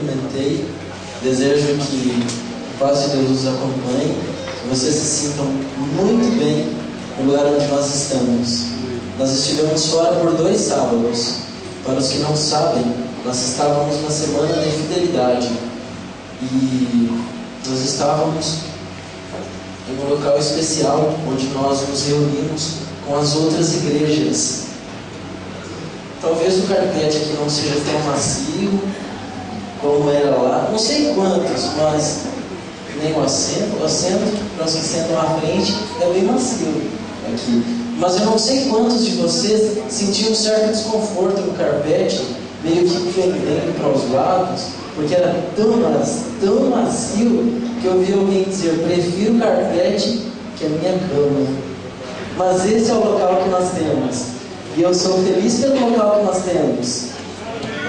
cumprimentei. Desejo que a paz de Deus os acompanhe, que vocês se sintam muito bem no lugar onde nós estamos. Nós estivemos fora por 2 sábados. Para os que não sabem, nós estávamos na semana da fidelidade e nós estávamos em um local especial onde nós nos reunimos com as outras igrejas. Talvez o carpete aqui não seja tão macio como era lá, não sei quantos, mas nem o assento para os que sentam à frente é bem macio aqui. Mas eu não sei quantos de vocês sentiam um certo desconforto no carpete, meio que pendendo para os lados, porque era tão macio que eu ouvi alguém dizer: prefiro o carpete que a minha cama. Mas esse é o local que nós temos, e eu sou feliz pelo local que nós temos.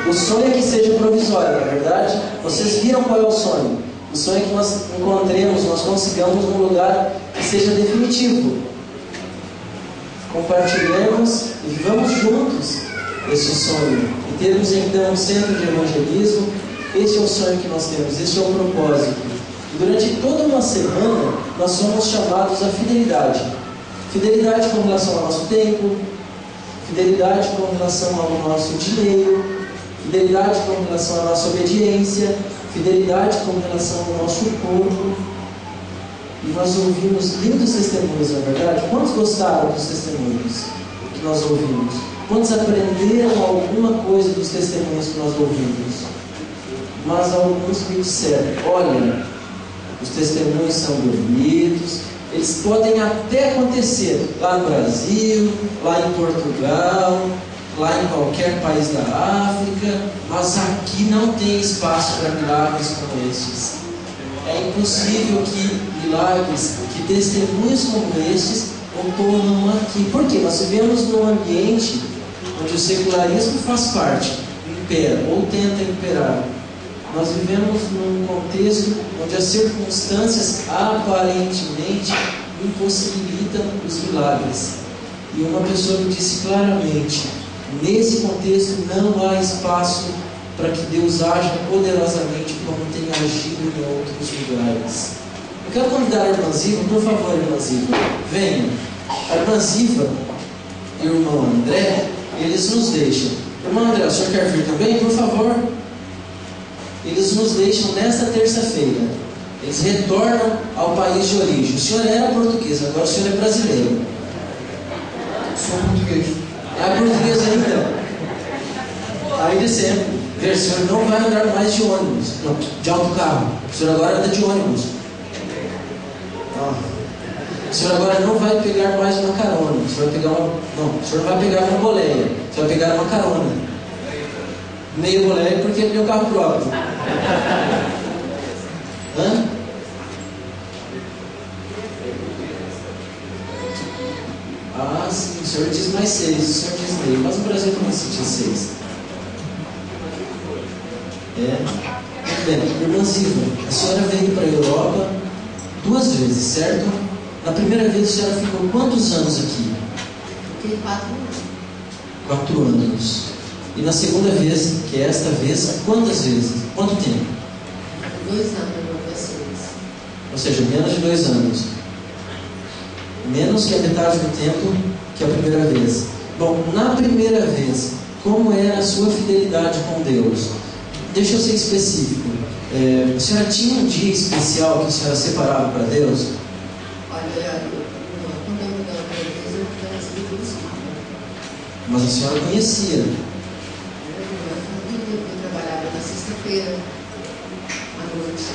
O sonho é que seja provisório, na verdade. Vocês viram qual é o sonho? O sonho é que nós encontremos, nós consigamos um lugar que seja definitivo. Compartilhemos e vivamos juntos esse sonho. E termos então um centro de evangelismo. Esse é o sonho que nós temos, esse é o propósito. E durante toda uma semana, nós somos chamados à fidelidade. Fidelidade com relação ao nosso tempo, fidelidade com relação ao nosso dinheiro, fidelidade com relação à nossa obediência, fidelidade com relação ao nosso corpo. E nós ouvimos lindos testemunhos, na verdade. Quantos gostaram dos testemunhos que nós ouvimos? Quantos aprenderam alguma coisa dos testemunhos que nós ouvimos? Mas alguns me disseram: olha, os testemunhos são bonitos, eles podem até acontecer lá no Brasil, lá em Portugal, lá em qualquer país da África, mas aqui não tem espaço para milagres como estes. É impossível que milagres, que testemunhos como estes ocorram aqui. Por quê? Nós vivemos num ambiente onde o secularismo faz parte, impera ou tenta imperar. Nós vivemos num contexto onde as circunstâncias aparentemente impossibilitam os milagres. E uma pessoa me disse claramente: nesse contexto não há espaço para que Deus aja poderosamente como tem agido em outros lugares. Eu quero convidar a irmã Ziva, por favor, irmã Ziva, venha. A irmã Ziva e o irmão André, eles nos deixam. Irmão André, o senhor quer vir também? Por favor. Eles nos deixam nesta terça-feira. Eles retornam ao país de origem. O senhor era português, agora o senhor é brasileiro. Sou português. É português ainda? Aí de sempre. O senhor não vai andar mais de ônibus, não, de autocarro. O senhor agora anda de ônibus. O senhor agora não vai pegar mais uma carona. O senhor vai pegar uma... Não, o senhor não vai pegar uma boleia. O senhor vai pegar uma carona. Meio boleia porque é meu carro próprio. Hã? Ah, sim, o senhor diz mais 6, o senhor diz meio, mas no Brasil também se diz 6. Muito bem, irmã Ziva, a senhora veio para a Europa 2 vezes, certo? Na primeira vez a senhora ficou quantos anos aqui? Fiquei 4 anos. 4 anos. E na segunda vez, que é esta vez, quantas vezes? Quanto tempo? 2 anos, 2 vezes. Ou seja, menos de 2 anos. Menos que a metade do tempo que a primeira vez. Bom, na primeira vez, como era a sua fidelidade com Deus? Deixa eu ser específico. A senhora tinha um dia especial que a senhora separava para Deus? Olha, quando eu mudava para a igreja, eu ficava assim do Espírito. Mas a senhora conhecia. Eu trabalhava na sexta-feira, à noite.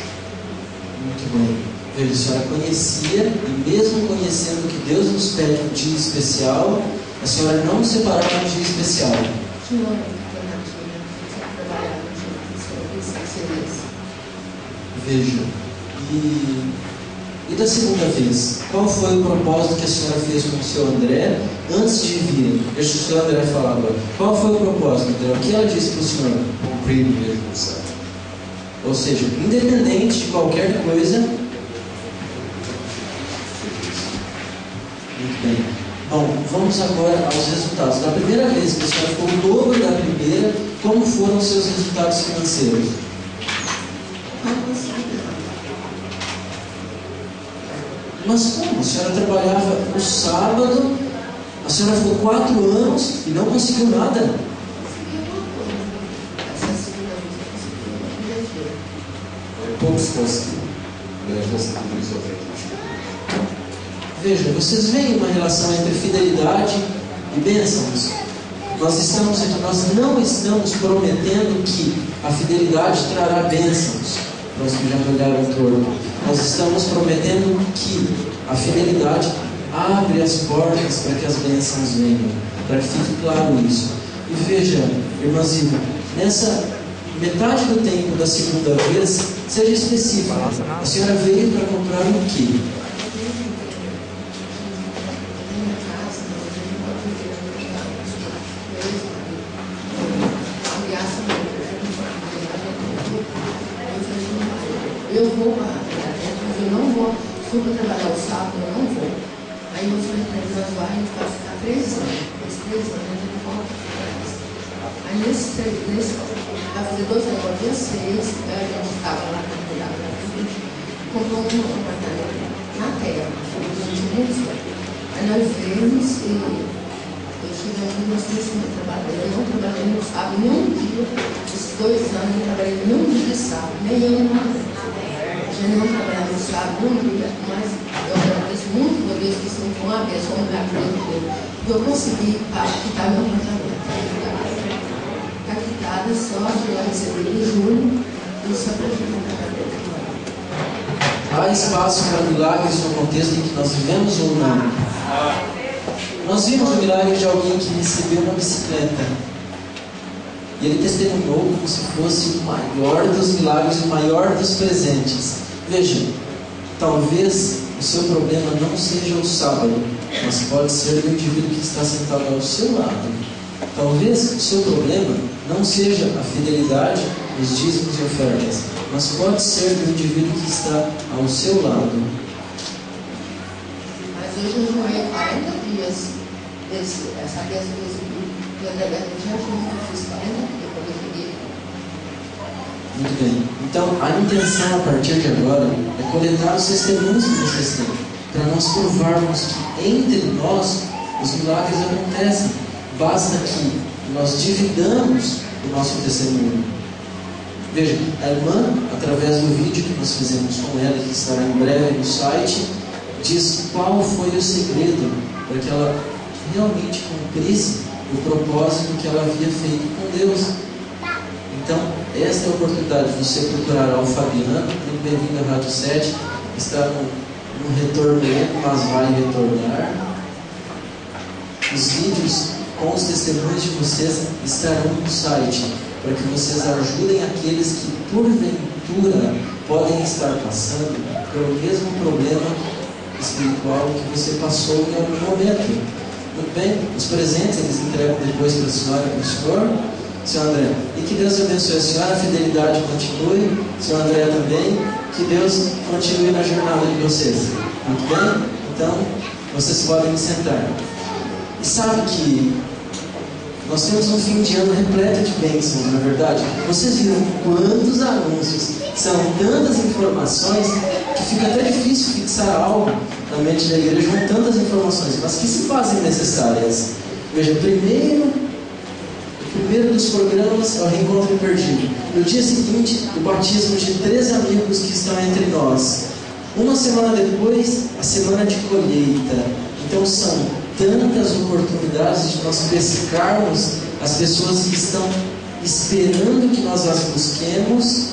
Muito bem. Veja, a senhora conhecia, e mesmo conhecendo que Deus nos pede um dia especial, a senhora não separava um dia especial. Veja, e da segunda vez, qual foi o propósito que a senhora fez com o seu André antes de vir? Deixa o seu André falar agora. Qual foi o propósito, André? O que ela disse para o senhor? Cumprir o mesmo certo. Ou seja, independente de qualquer coisa. Muito bem. Bom, vamos agora aos resultados. Da primeira vez que a senhora ficou o dobro da primeira, como foram os seus resultados financeiros? Mas como? A senhora trabalhava no sábado, a senhora ficou 4 anos e não conseguiu nada. Poucos conseguiram. Graças a Deus, eu feito. Veja, vocês veem uma relação entre fidelidade e bênçãos. Nós não estamos prometendo que a fidelidade trará bênçãos para os que já me olharam em torno. Nós estamos prometendo que a fidelidade abre as portas para que as bênçãos venham, para que fique claro isso. E veja, irmãzinha, nessa metade do tempo da segunda vez, seja específico. A senhora veio para comprar o quê? Eu não vou, fui para trabalhar o sábado, eu não vou. Aí eu falei para ele, nós vamos para ficar 3 anos. Esses 3 anos a gente volta para casa. Aí vai fazer 2 anos, no dia 6, a gente estava lá na cidade, comprou um apartamento na terra, aí nós vemos e eu cheguei aqui, nós precisamos trabalhar. Eu não trabalhei no sábado, nenhum dia, esses 2 anos, eu trabalhei nenhum dia de sábado, nem eu nem nada. Já não trabalhava no sábado, não dia, mas eu agradeço muito por Deus que isso foi uma vez, foi um lugar que eu consegui quitar meu apartamento. Está quitada só de eu receber em julho e só para julho na cabeça. Há espaço para milagres no contexto em que nós vivemos ou não? Nós vimos o milagre de alguém que recebeu uma bicicleta. E ele testemunhou como se fosse o maior dos milagres, o maior dos presentes. Veja, talvez o seu problema não seja o sábado, mas pode ser o indivíduo que está sentado ao seu lado. Talvez o seu problema não seja a fidelidade dos dízimos e ofertas, mas pode ser do indivíduo que está ao seu lado. Mas hoje eu joguei 40 dias essa vez que eu recebi. Eu já fiz 40 dias quando eu peguei. Muito bem. Então, a intenção a partir de agora é coletar os testemunhos que vocês têm, para nós provarmos que entre nós os milagres acontecem. Basta que nós dividamos o nosso testemunho. Veja, a irmã, através do vídeo que nós fizemos com ela, que estará em breve no site, diz qual foi o segredo para que ela realmente cumprisse o propósito que ela havia feito com Deus. Então, esta é a oportunidade de você procurar ao Fabiano, muito bem-vindo à Rádio 7, está no retorno lento, mas vai retornar. Os vídeos com os testemunhos de vocês estarão no site, para que vocês ajudem aqueles que, porventura, podem estar passando pelo mesmo problema espiritual que você passou em algum momento. Muito bem, os presentes eles entregam depois para a senhora e para o senhor. Senhor André, e que Deus abençoe a senhora, a fidelidade continue, senhor André também, que Deus continue na jornada de vocês. Muito bem? Então, vocês podem sentar. E sabe que nós temos um fim de ano repleto de bênçãos, não é verdade? Vocês viram quantos anúncios, são tantas informações, que fica até difícil fixar algo na mente da igreja com tantas informações, mas que se fazem necessárias. Veja, o primeiro dos programas é o Reencontro Perdido. No dia seguinte, o batismo de 3 amigos que estão entre nós. Uma semana depois, a semana de colheita. Então são tantas oportunidades de nós pescarmos as pessoas que estão esperando que nós as busquemos,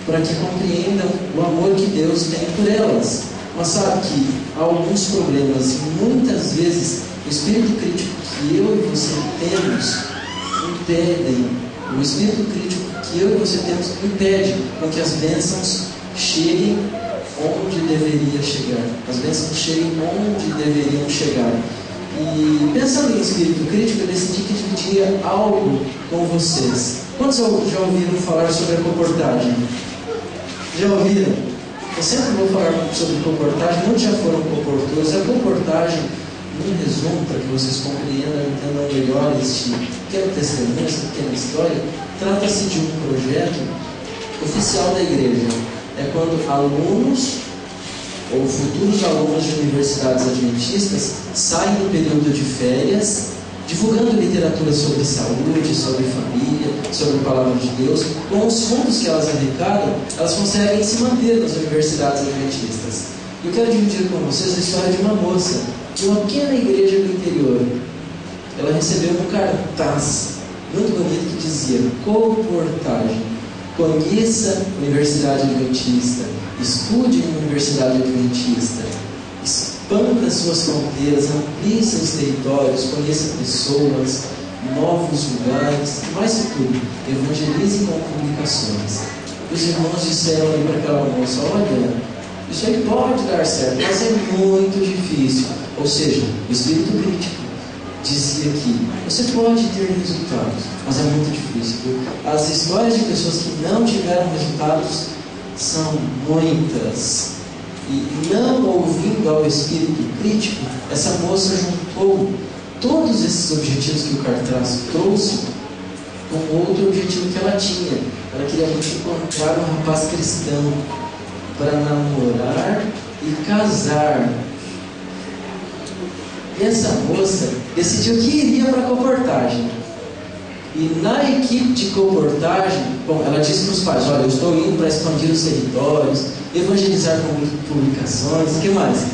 para que compreendam o amor que Deus tem por elas. Mas sabe que há alguns problemas, e muitas vezes o espírito crítico que eu e você temos impedem, o espírito crítico que eu e você temos impede com que as bênçãos cheguem onde deveria chegar. As bênçãos cheguem onde deveriam chegar. E pensando em espírito crítico, eu decidi que dividiria algo com vocês. Quantos já ouviram falar sobre a comportagem? Já ouviram? Eu sempre vou falar sobre comportagem, muitos já foram comportores. A comportagem, num resumo, para que vocês compreendam e entendam melhor este pequeno testemunho, essa pequena história, trata-se de um projeto oficial da igreja. É quando alunos ou futuros alunos de universidades adventistas saem no período de férias, divulgando literatura sobre saúde, sobre família, sobre a palavra de Deus. Com os fundos que elas arrecadam, elas conseguem se manter nas universidades adventistas. Eu quero dividir com vocês a história de uma moça de uma pequena igreja do interior. Ela recebeu um cartaz muito bonito que dizia: comportagem, conheça a Universidade Adventista, estude na Universidade Adventista, expanda suas fronteiras, amplie seus territórios, conheça pessoas, novos lugares, e mais que tudo, evangelize com publicações. Os irmãos disseram ali para aquela moça: olha, isso aí pode dar certo, mas é muito difícil. Ou seja, o espírito crítico dizia que você pode ter resultados, mas é muito difícil. As histórias de pessoas que não tiveram resultados são muitas. E não ouvindo ao espírito crítico, essa moça juntou todos esses objetivos que o cartaz trouxe com outro objetivo que ela tinha. Ela queria muito encontrar um rapaz cristão para namorar e casar. E essa moça decidiu que iria para a comportagem. E na equipe de comportagem, bom, ela disse para os pais: olha, eu estou indo para expandir os territórios, evangelizar com publicações, o que mais?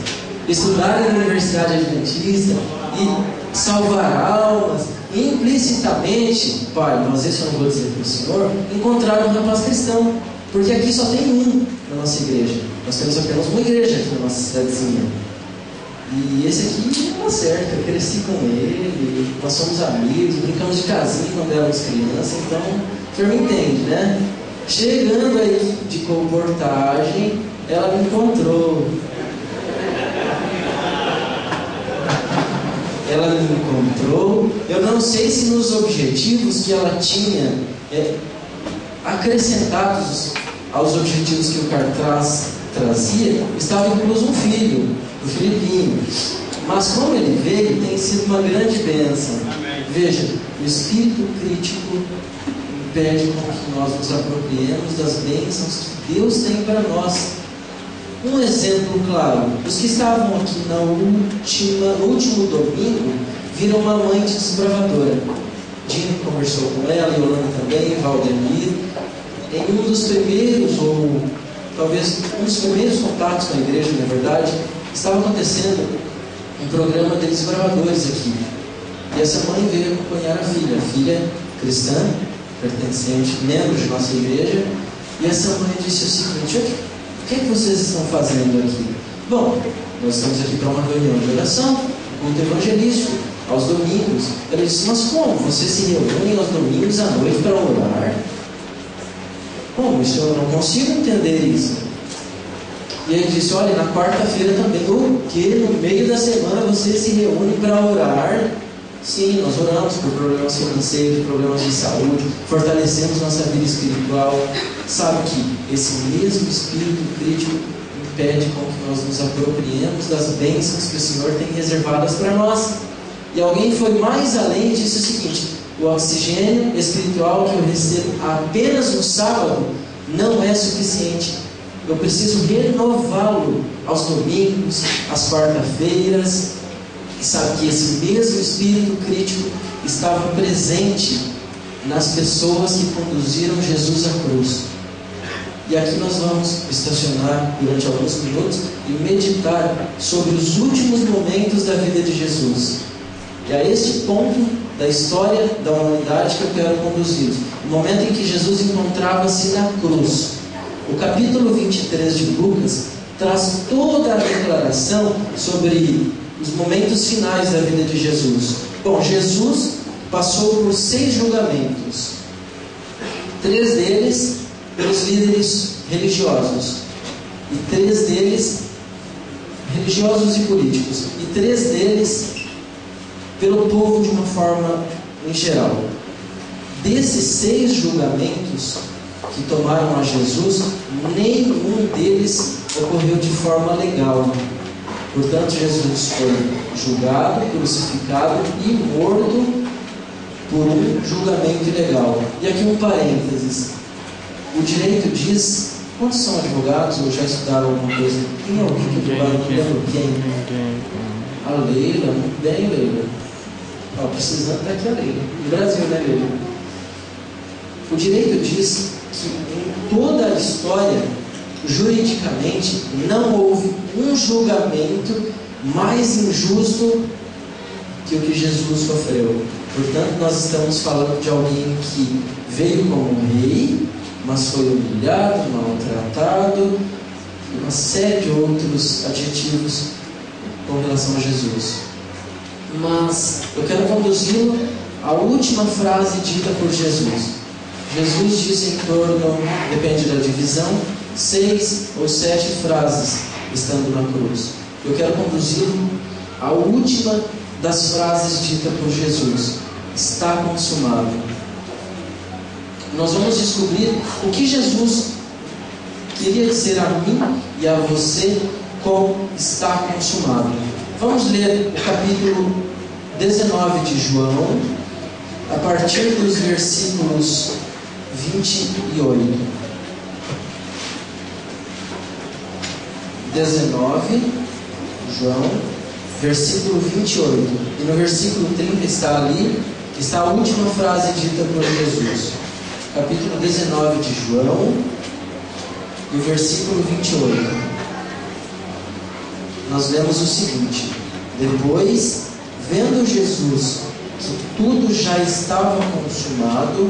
Estudar na Universidade Adventista e salvar almas. E implicitamente, pai, mas isso eu não vou dizer para o senhor, encontrar um rapaz cristão. Porque aqui só tem um na nossa igreja. Nós temos apenas uma igreja aqui na nossa cidadezinha. E esse aqui não dá certo, eu cresci com ele, nós somos amigos, brincamos de casinha quando éramos crianças, então o senhor me entende, né? Chegando aí de comportagem, ela me encontrou. Eu não sei se nos objetivos que ela tinha acrescentados aos objetivos que o cartaz trazia, estava incluso um filho, o Filipinho. Mas como ele veio, tem sido uma grande bênção. Veja, o espírito crítico impede com que nós nos apropriemos das bênçãos que Deus tem para nós. Um exemplo claro: os que estavam aqui no último domingo viram uma mãe desbravadora. Dino conversou com ela, Yolanda também, Valdemir. Em um dos primeiros, ou talvez um dos primeiros contatos com a igreja, na verdade, estava acontecendo um programa de desbravadores aqui. E essa mãe veio acompanhar a filha cristã, pertencente, membro de nossa igreja. E essa mãe disse o seguinte: o que é que vocês estão fazendo aqui? Bom, nós estamos aqui para uma reunião de oração, um culto evangelístico, aos domingos. Ela disse: mas como? Vocês se reúnem aos domingos à noite para orar? Como? Isso eu não consigo entender isso. E ele disse: olha, na quarta-feira também. O que? No meio da semana vocês se reúnem para orar? Sim, nós oramos por problemas financeiros, problemas de saúde, fortalecemos nossa vida espiritual. Sabe que esse mesmo espírito crítico impede com que nós nos apropriemos das bênçãos que o Senhor tem reservadas para nós. E alguém foi mais além e disse o seguinte: o oxigênio espiritual que eu recebo apenas no sábado não é suficiente. Eu preciso renová-lo aos domingos, às quarta-feiras. E sabe que esse mesmo espírito crítico estava presente nas pessoas que conduziram Jesus à cruz. E aqui nós vamos estacionar durante alguns minutos e meditar sobre os últimos momentos da vida de Jesus. E a este ponto da história da humanidade que eu quero conduzir, o momento em que Jesus encontrava-se na cruz. O capítulo 23 de Lucas traz toda a declaração sobre os momentos finais da vida de Jesus. Bom, Jesus passou por 6 julgamentos. 3 deles pelos líderes religiosos, e 3 deles religiosos e políticos, e 3 deles pelo povo de uma forma em geral. Desses 6 julgamentos que tomaram a Jesus, nenhum deles ocorreu de forma legal. Portanto, Jesus foi julgado, crucificado e morto por um julgamento ilegal. E aqui um parênteses: o direito diz Quantos são advogados ou já estudaram alguma coisa? Tem alguém que é advogado? Não lembro quem? A Leila, muito bem, Leila. Ó, precisando estar aqui a Leila. No Brasil, né, Leila? O direito diz que em toda a história, juridicamente, não houve um julgamento mais injusto que o que Jesus sofreu. Portanto, nós estamos falando de alguém que veio como rei, mas foi humilhado, maltratado, e uma série de outros adjetivos com relação a Jesus. Mas eu quero conduzi-lo à última frase dita por Jesus. Jesus disse em torno, depende da divisão, 6 ou 7 frases estando na cruz. Eu quero conduzi-lo à última das frases ditas por Jesus: está consumado. Nós vamos descobrir o que Jesus queria dizer a mim e a você com está consumado. Vamos ler o capítulo 19 de João, a partir dos versículos 28. 19, João, versículo 28. E no versículo 30 está ali, que está a última frase dita por Jesus. Capítulo 19 de João, e o versículo 28. Nós lemos o seguinte: depois, vendo Jesus que tudo já estava consumado,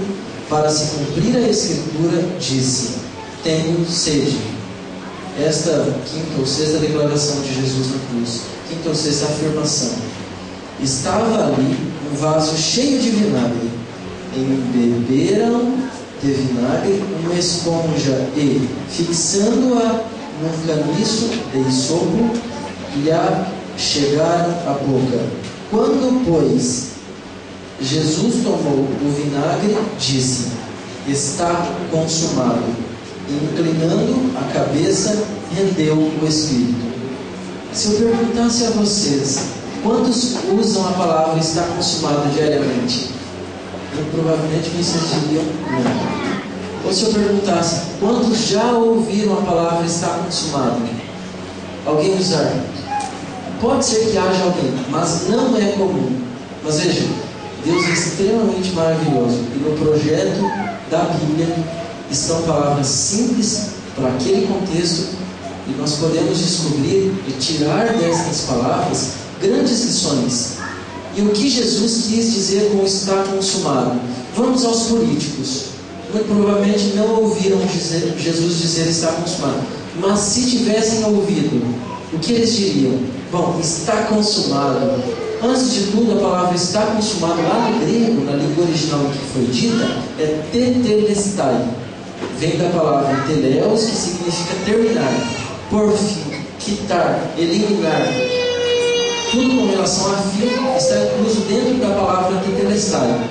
para se cumprir a Escritura, disse: tenho sede. Esta quinta ou sexta declaração de Jesus na cruz, quinta ou sexta afirmação. Estava ali um vaso cheio de vinagre. Embeberam de vinagre uma esponja e, fixando-a num caniço de isopo, lhe chegaram à boca. Quando, pois, Jesus tomou o vinagre, disse: está consumado. E, inclinando a cabeça, rendeu o Espírito. Se eu perguntasse a vocês, quantos usam a palavra está consumado diariamente? Provavelmente vocês diriam não. Ou se eu perguntasse, quantos já ouviram a palavra está consumado? Alguém usar? Pode ser que haja alguém, mas não é comum. Mas veja, Deus é extremamente maravilhoso. E no projeto da Bíblia estão palavras simples para aquele contexto, e nós podemos descobrir e tirar destas palavras grandes lições. E o que Jesus quis dizer com está consumado? Vamos aos políticos. Muito provavelmente não ouviram Jesus dizer está consumado. Mas se tivessem ouvido, o que eles diriam? Bom, está consumado. Antes de tudo, a palavra está consumado lá no grego, na língua original que foi dita, é tetelestai. Vem da palavra teleos, que significa terminar, por fim, quitar, eliminar. Tudo com relação a fim está incluso dentro da palavra tetelestai.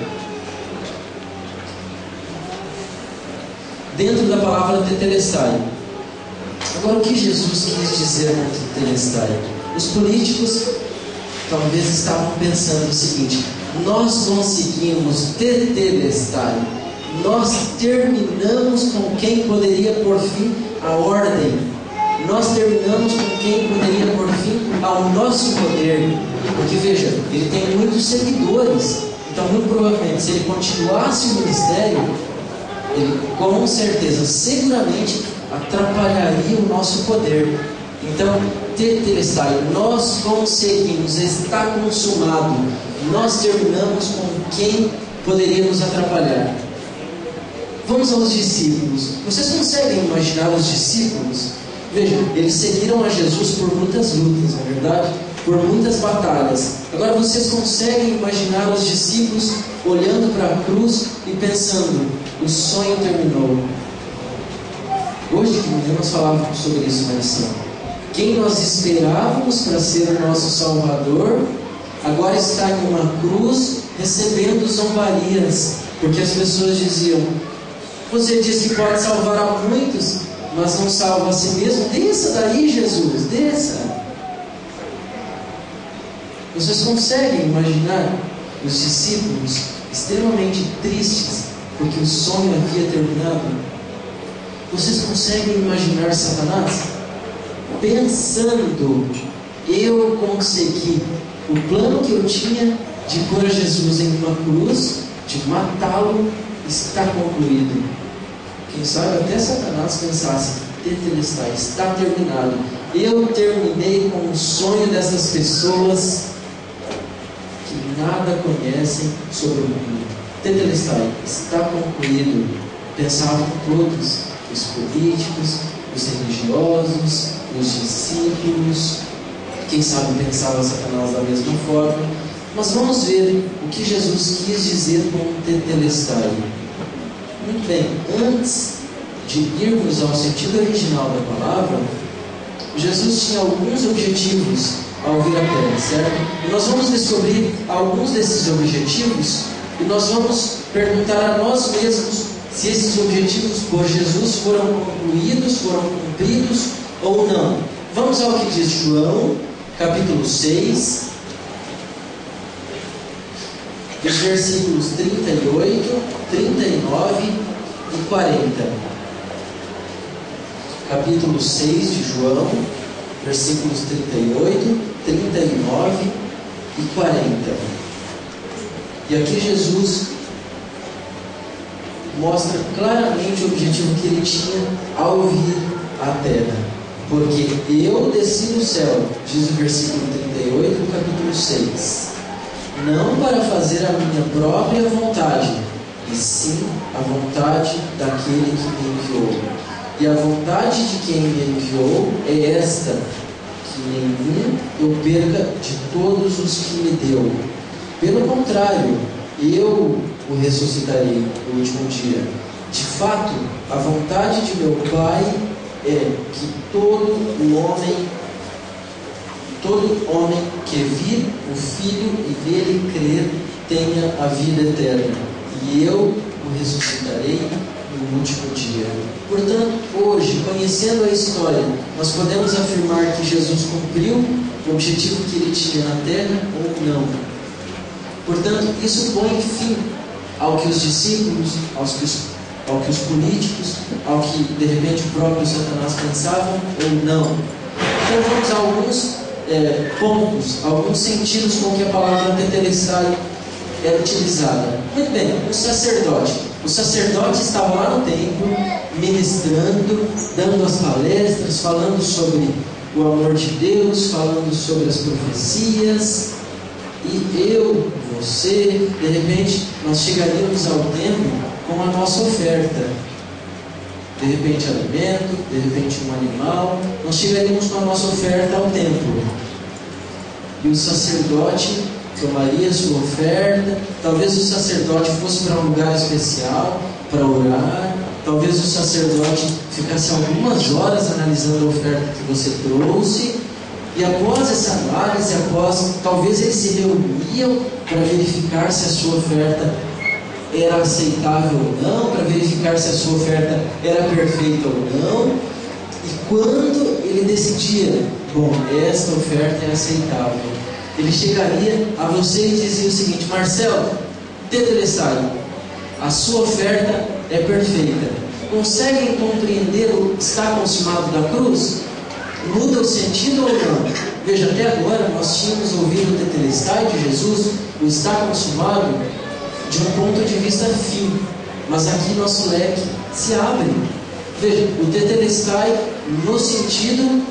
Dentro da palavra tetelestai. Agora, o que Jesus quis dizer com tetelestai? Os políticos talvez estavam pensando o seguinte: nós conseguimos tetelestai, nós terminamos com quem poderia pôr fim à ordem. Nós terminamos com quem poderia pôr fim ao nosso poder. Porque veja, ele tem muitos seguidores. Então, muito provavelmente, se ele continuasse o ministério, ele com certeza, seguramente, atrapalharia o nosso poder. Então, tetelestai, nós conseguimos, está consumado. Nós terminamos com quem poderia nos atrapalhar. Vamos aos discípulos. Vocês conseguem imaginar os discípulos? Veja, eles seguiram a Jesus por muitas lutas, não é verdade? Por muitas batalhas. Agora vocês conseguem imaginar os discípulos olhando para a cruz e pensando: o sonho terminou. Hoje de manhã nós falávamos sobre isso na lição. Quem nós esperávamos para ser o nosso Salvador, agora está em uma cruz recebendo zombarias, porque as pessoas diziam: você diz que pode salvar a muitos, mas não salva a si mesmo. Desça daí, Jesus, desça. Vocês conseguem imaginar os discípulos extremamente tristes porque o sonho havia terminado? Vocês conseguem imaginar Satanás pensando: eu consegui o plano que eu tinha de pôr Jesus em uma cruz, de matá-lo, está concluído. Quem sabe até Satanás pensasse: tetelestai, está terminado. Eu terminei com o sonho dessas pessoas que nada conhecem sobre o mundo. Tetelestai, está concluído. Pensavam todos, os políticos, os religiosos, os discípulos. Quem sabe pensava Satanás da mesma forma. Mas vamos ver o que Jesus quis dizer com tetelestai. Muito bem, antes de irmos ao sentido original da palavra, Jesus tinha alguns objetivos ao vir à Terra, certo? E nós vamos descobrir alguns desses objetivos e nós vamos perguntar a nós mesmos se esses objetivos por Jesus foram concluídos, foram cumpridos ou não. Vamos ao que diz João, capítulo 6, os versículos 38, 39 e 40. Capítulo 6 de João, versículos 38, 39 e 40. E aqui Jesus mostra claramente o objetivo que ele tinha ao vir à terra. Porque eu desci do céu, diz o versículo 38 do capítulo 6, não para fazer a minha própria vontade, e sim a vontade daquele que me enviou. E a vontade de quem me enviou é esta, que nenhum eu perca de todos os que me deu. Pelo contrário, eu o ressuscitarei no último dia. De fato, a vontade de meu Pai é que todo homem que vir o Filho e nele crer tenha a vida eterna. E eu o ressuscitarei no último dia. Portanto, hoje, conhecendo a história, nós podemos afirmar que Jesus cumpriu o objetivo que ele tinha na terra ou não. Portanto, isso põe fim ao que os discípulos, ao que os políticos, ao que de repente o próprio Satanás pensavam ou não. Então vamos a alguns pontos, alguns sentidos com que a palavra tetelestai é utilizada. Muito bem, o sacerdote. O sacerdote estava lá no templo, ministrando, dando as palestras, falando sobre o amor de Deus, falando sobre as profecias. E eu, você, de repente, nós chegaríamos ao templo com a nossa oferta. De repente alimento, de repente um animal. Nós chegaríamos com a nossa oferta ao templo. E o sacerdote tomaria a sua oferta. Talvez o sacerdote fosse para um lugar especial para orar. Talvez o sacerdote ficasse algumas horas analisando a oferta que você trouxe. E após essa análise, talvez eles se reuniam para verificar se a sua oferta era aceitável ou não, para verificar se a sua oferta era perfeita ou não. E quando ele decidia, bom, esta oferta é aceitável, ele chegaria a você e dizia o seguinte: Marcelo, tetelestai, a sua oferta é perfeita. Conseguem compreender o está consumado da cruz? Muda o sentido ou não? Veja, até agora nós tínhamos ouvido o tetelestai de Jesus, o está consumado, de um ponto de vista fim. Mas aqui nosso leque se abre. Veja, o tetelestai no sentido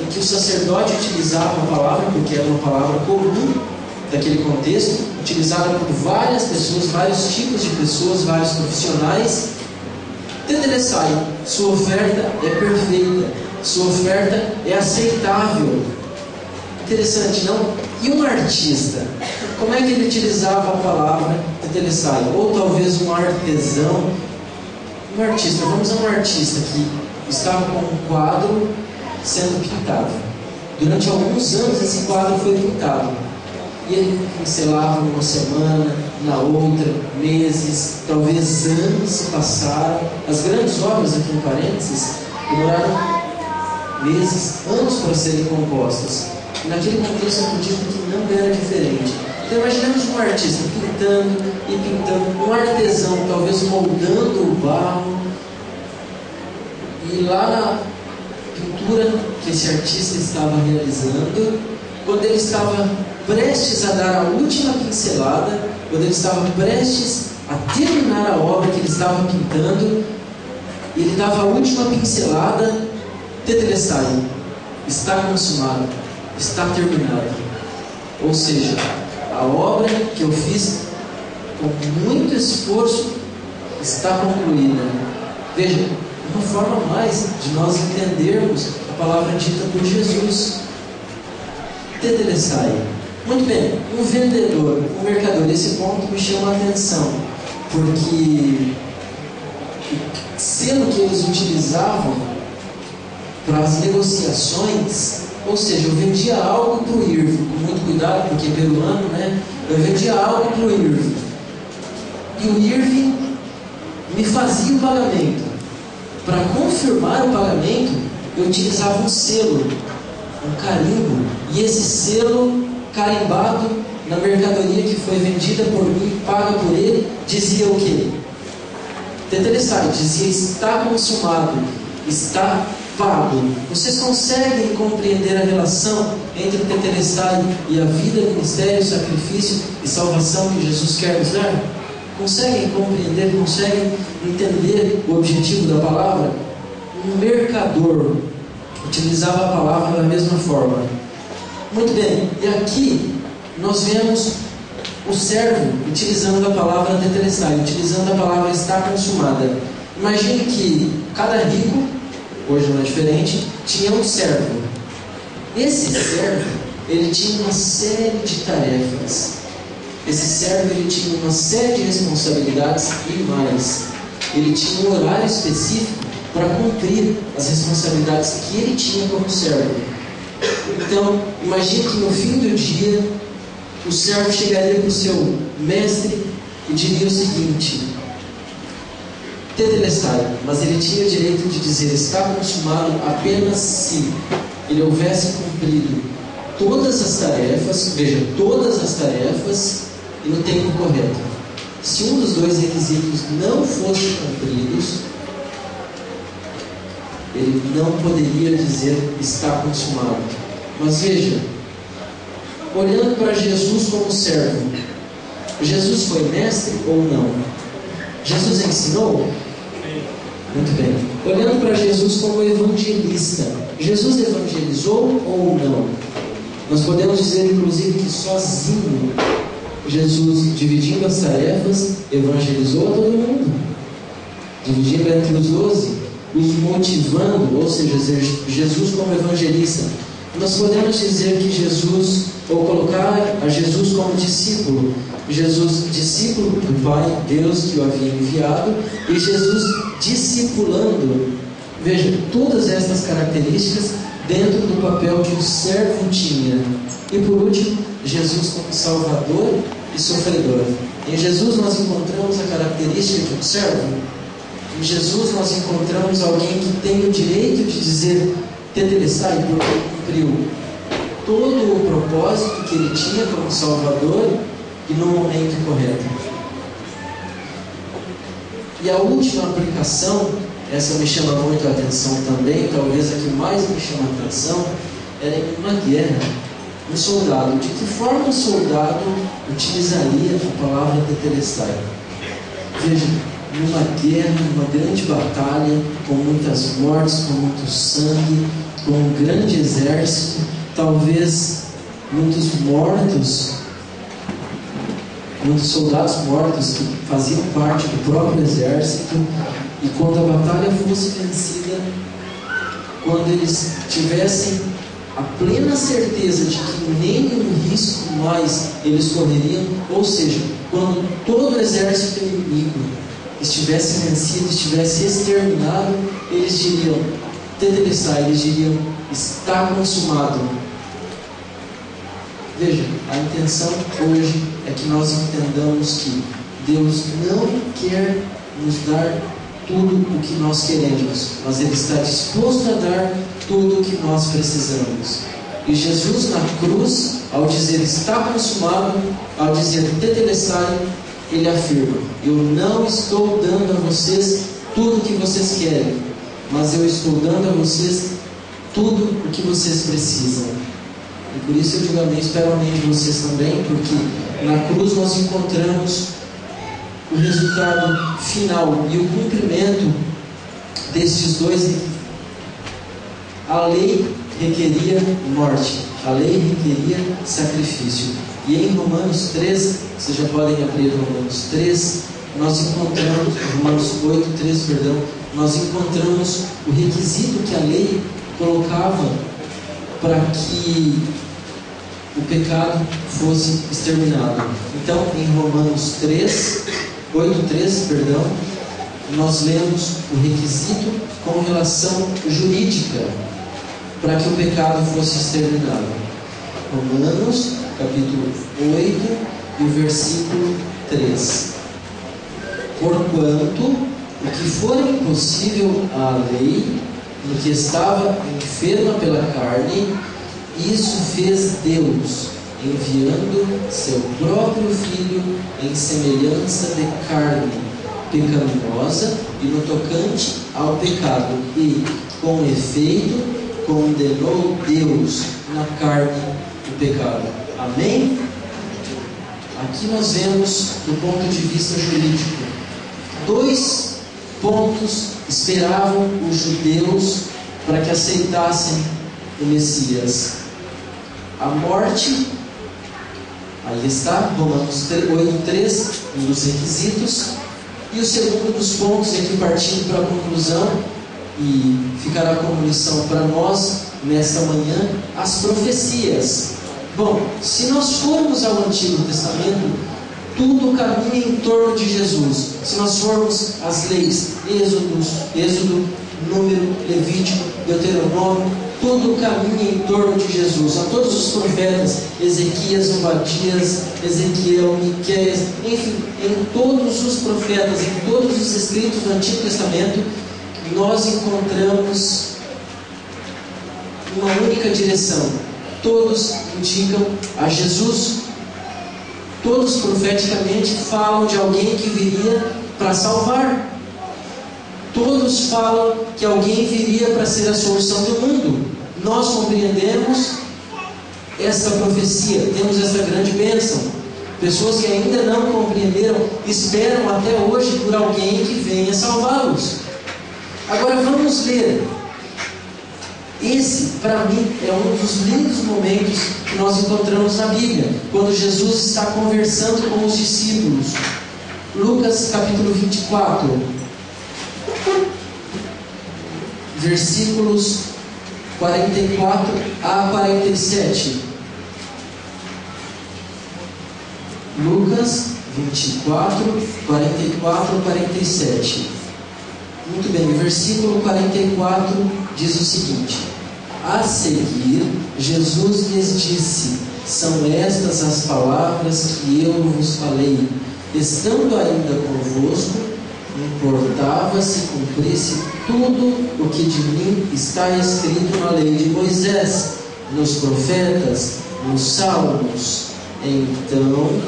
em que o sacerdote utilizava a palavra, porque era uma palavra comum daquele contexto, utilizada por várias pessoas, vários tipos de pessoas, vários profissionais. Tetelestai, sua oferta é perfeita, sua oferta é aceitável. Interessante, não? E um artista? Como é que ele utilizava a palavra tetelestai? Ou talvez um artesão? Um artista, vamos a um artista que estava com um quadro sendo pintado. Durante alguns anos esse quadro foi pintado. E ele pincelava numa semana, na outra, meses, talvez anos se passaram. As grandes obras, aqui em parênteses, demoraram meses, anos para serem compostas. E naquele contexto eu acredito que não era diferente. Então imaginemos um artista pintando e pintando, um artesão talvez moldando o barro. E lá na pintura que esse artista estava realizando, quando ele estava prestes a dar a última pincelada, quando ele estava prestes a terminar a obra que ele estava pintando, ele dava a última pincelada, tetelestai, está consumado, está terminado. Ou seja, a obra que eu fiz com muito esforço está concluída. Veja, uma forma mais de nós entendermos a palavra dita por Jesus. Tetelestai. Muito bem, um vendedor, um mercador, esse ponto me chama a atenção, porque o selo que eles utilizavam para as negociações, ou seja, eu vendia algo para o Irving, com muito cuidado, porque é peruano, né? Eu vendia algo para o Irving, e o Irving me fazia o pagamento. Para confirmar o pagamento, eu utilizava um selo, um carimbo, e esse selo carimbado na mercadoria que foi vendida por mim, paga por ele, dizia o quê? Tetelestai, dizia está consumado, está pago. Vocês conseguem compreender a relação entre o Tetelestai e a vida, ministério, sacrifício e salvação que Jesus quer nos dar? Conseguem compreender, conseguem entender o objetivo da palavra? Um mercador utilizava a palavra da mesma forma. Muito bem, e aqui nós vemos o servo utilizando a palavra tetelestai, utilizando a palavra está consumada. Imagine que cada rico, hoje não é diferente, tinha um servo. Esse servo, ele tinha uma série de tarefas. Esse servo, ele tinha uma série de responsabilidades e mais. Ele tinha um horário específico para cumprir as responsabilidades que ele tinha como servo. Então, imagine que no fim do dia, o servo chegaria para o seu mestre e diria o seguinte: tetelestai, mas ele tinha o direito de dizer está consumado apenas se ele houvesse cumprido todas as tarefas, veja, todas as tarefas e no tempo correto. Se um dos dois requisitos não fosse cumpridos, ele não poderia dizer está consumado. Mas veja, olhando para Jesus como servo, Jesus foi mestre ou não? Jesus ensinou? Muito bem. Olhando para Jesus como evangelista, Jesus evangelizou ou não? Nós podemos dizer inclusive que sozinho Jesus, dividindo as tarefas, evangelizou a todo mundo, dividindo entre os 12, os motivando, ou seja, Jesus como evangelista. Nós podemos dizer que Jesus, ou colocar a Jesus como discípulo, Jesus discípulo do Pai, Deus que o havia enviado, e Jesus discipulando. Veja, todas estas características dentro do papel que o servo tinha. E por último, Jesus como Salvador e sofredor. Em Jesus nós encontramos a característica de um servo. Em Jesus nós encontramos alguém que tem o direito de dizer tetelestai, porque cumpriu todo o propósito que ele tinha como Salvador e no momento correto. E a última aplicação, essa me chama muito a atenção também, talvez a que mais me chama a atenção, era em uma guerra. Um soldado, de que forma um soldado utilizaria a palavra tetelestai? Veja, numa guerra, numa grande batalha, com muitas mortes, com muito sangue, com um grande exército, talvez muitos mortos, muitos soldados mortos que faziam parte do próprio exército, e quando a batalha fosse vencida, quando eles tivessem a plena certeza de que nenhum risco mais eles correriam, ou seja, quando todo o exército inimigo estivesse vencido, estivesse exterminado, eles diriam tetelestai, eles diriam está consumado. Veja, a intenção hoje é que nós entendamos que Deus não quer nos dar tudo o que nós queremos, mas Ele está disposto a dar tudo o que nós precisamos. E Jesus na cruz, ao dizer está consumado, ao dizer tetelestai, Ele afirma: eu não estou dando a vocês tudo o que vocês querem, mas eu estou dando a vocês tudo o que vocês precisam. E por isso eu digo amém, espero amém de vocês também, porque na cruz nós encontramos o resultado final e o cumprimento destes dois. A lei requeria morte, a lei requeria sacrifício. E em Romanos 3, vocês já podem abrir Romanos 3, nós encontramos, Romanos 8, 3, perdão, nós encontramos o requisito que a lei colocava para que o pecado fosse exterminado. Então, em Romanos 3, 8, 3, perdão, nós lemos o requisito com relação jurídica para que o pecado fosse exterminado. Romanos, capítulo 8 e o versículo 3. Porquanto, o que for impossível à lei, no que estava enferma pela carne, isso fez Deus, enviando seu próprio Filho em semelhança de carne pecaminosa e no tocante ao pecado, e, com efeito, condenou Deus na carne o pecado. Amém? Aqui nós vemos, do ponto de vista jurídico, 2 pontos esperavam os judeus para que aceitassem o Messias: a morte, aí está, Romanos 8,3, um dos requisitos, e o segundo dos pontos, aqui partindo para a conclusão, e ficará como lição para nós nesta manhã, as profecias. Bom, se nós formos ao Antigo Testamento, tudo caminha em torno de Jesus. Se nós formos às leis, Êxodo, Número, Levítico, Deuteronômio, tudo caminha em torno de Jesus. A todos os profetas, Ezequias, Obadias, Ezequiel, Miqueias, enfim, em todos os profetas, em todos os escritos do Antigo Testamento, nós encontramos uma única direção. Todos indicam a Jesus. Todos profeticamente falam de alguém que viria para salvar. Todos falam que alguém viria para ser a solução do mundo. Nós compreendemos esta profecia, temos esta grande bênção. Pessoas que ainda não compreenderam, esperam até hoje por alguém que venha salvá-los. Agora vamos ler. Esse, para mim, é um dos lindos momentos que nós encontramos na Bíblia, quando Jesus está conversando com os discípulos. Lucas capítulo 24, versículos 44 a 47. Lucas 24, 44 a 47. Muito bem, o versículo 44 diz o seguinte: a seguir, Jesus lhes disse: são estas as palavras que eu vos falei, estando ainda convosco, importava se cumprisse tudo o que de mim está escrito na lei de Moisés, nos profetas, nos salmos. Então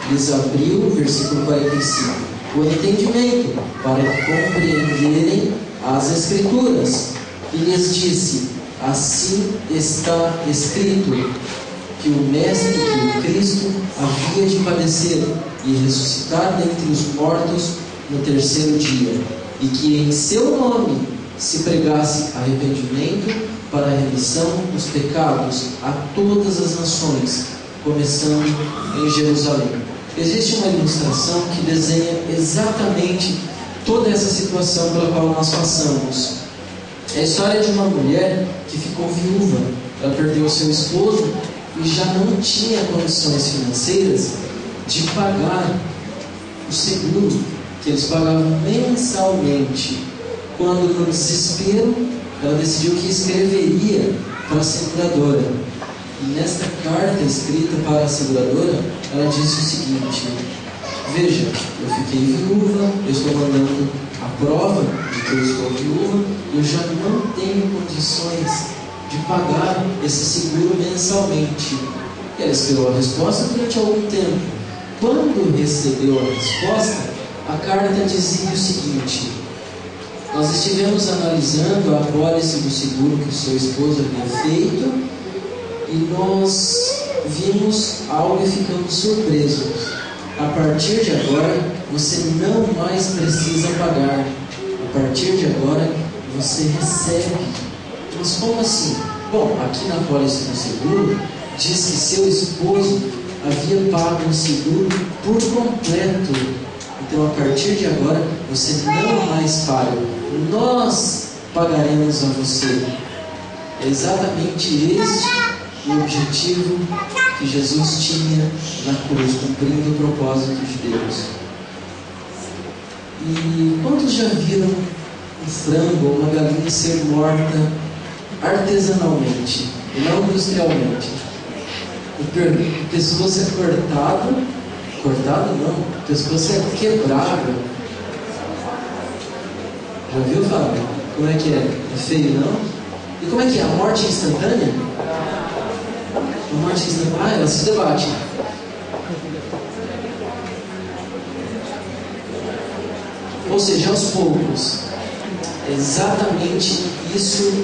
lhes abriu, versículo 45, o entendimento, para que compreenderem as Escrituras, e lhes disse: assim está escrito, que o Mestre, que o Cristo, havia de padecer e ressuscitar dentre os mortos no terceiro dia, e que em seu nome se pregasse arrependimento para a remissão dos pecados a todas as nações, começando em Jerusalém. Existe uma ilustração que desenha exatamente toda essa situação pela qual nós passamos. É a história de uma mulher que ficou viúva. Ela perdeu o seu esposo e já não tinha condições financeiras de pagar o seguro que eles pagavam mensalmente. Quando, no desespero, ela decidiu que escreveria para a seguradora. E nesta carta escrita para a seguradora, ela disse o seguinte: veja, eu fiquei viúva, eu estou mandando a prova de que eu estou viúva, eu já não tenho condições de pagar esse seguro mensalmente. E ela esperou a resposta durante algum tempo. Quando recebeu a resposta, a carta dizia o seguinte: Nós estivemos analisando a apólice do seguro que o seu esposo havia feito e nós vimos algo e ficamos surpresos. A partir de agora, você não mais precisa pagar. A partir de agora, você recebe. Mas como assim? Bom, aqui na apólice do seguro, diz que seu esposo havia pago o seguro por completo. Então, a partir de agora, você não mais paga. Nós pagaremos a você. É exatamente este o objetivo que Jesus tinha na cruz, cumprindo o propósito de Deus. E quantos já viram um frango ou uma galinha ser morta artesanalmente e não industrialmente? O pescoço é cortado não, o pescoço é quebrado. Já viu, Fábio? Como é que é? É feio, não? E como é que é? A morte instantânea? A morte instantânea? Ah, ela se debate. Ou seja, aos poucos. É exatamente isso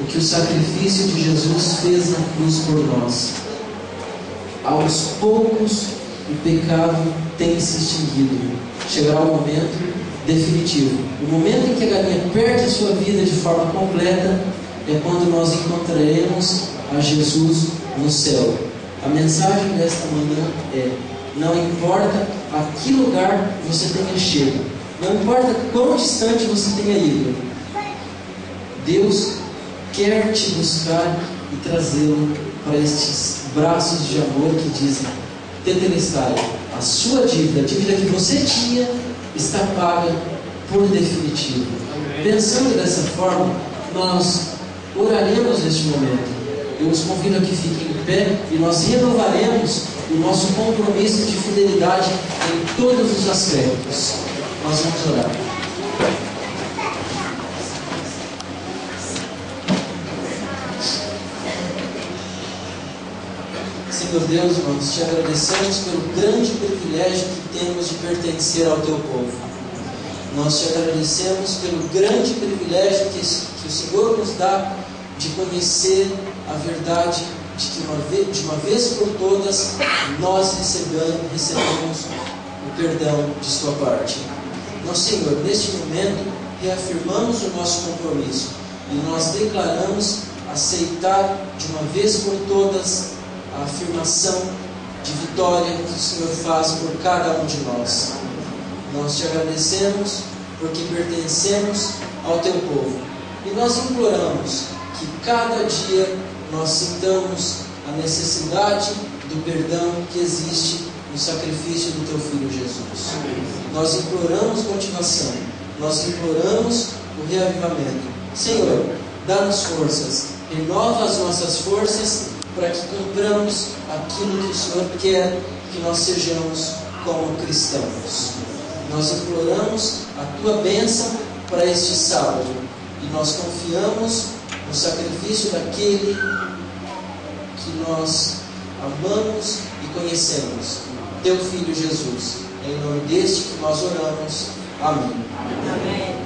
o que o sacrifício de Jesus fez na cruz por nós. Aos poucos o pecado tem se extinguido. Chegará o momento definitivo. O momento em que a galinha perde a sua vida de forma completa é quando nós encontraremos a Jesus no céu. A mensagem desta manhã é: não importa a que lugar você tenha chegado, não importa quão distante você tenha ido, Deus quer te buscar e trazê-lo para estes braços de amor que dizem: Tetelestai, a sua dívida, a dívida que você tinha, está paga por definitivo. Pensando dessa forma, nós oraremos neste momento. Eu os convido a que fiquem em pé e nós renovaremos o nosso compromisso de fidelidade em todos os aspectos. Nós vamos orar. Senhor Deus, nós te agradecemos pelo grande privilégio que temos de pertencer ao teu povo. Nós te agradecemos pelo grande privilégio que o Senhor nos dá de conhecer a verdade de que de uma vez por todas nós recebemos o perdão de sua parte. Nós, Senhor, neste momento reafirmamos o nosso compromisso e nós declaramos aceitar de uma vez por todas a afirmação de vitória que o Senhor faz por cada um de nós. Nós te agradecemos porque pertencemos ao teu povo e nós imploramos que cada dia nós sintamos a necessidade do perdão que existe no sacrifício do teu Filho Jesus. Nós imploramos motivação, nós imploramos o reavivamento. Senhor, dá-nos forças, renova as nossas forças para que cumpramos aquilo que o Senhor quer que nós sejamos como cristãos. Nós imploramos a tua bênção para este sábado e nós confiamos no sacrifício daquele que nós amamos e conhecemos, teu Filho Jesus. É em nome deste que nós oramos. Amém. Amém.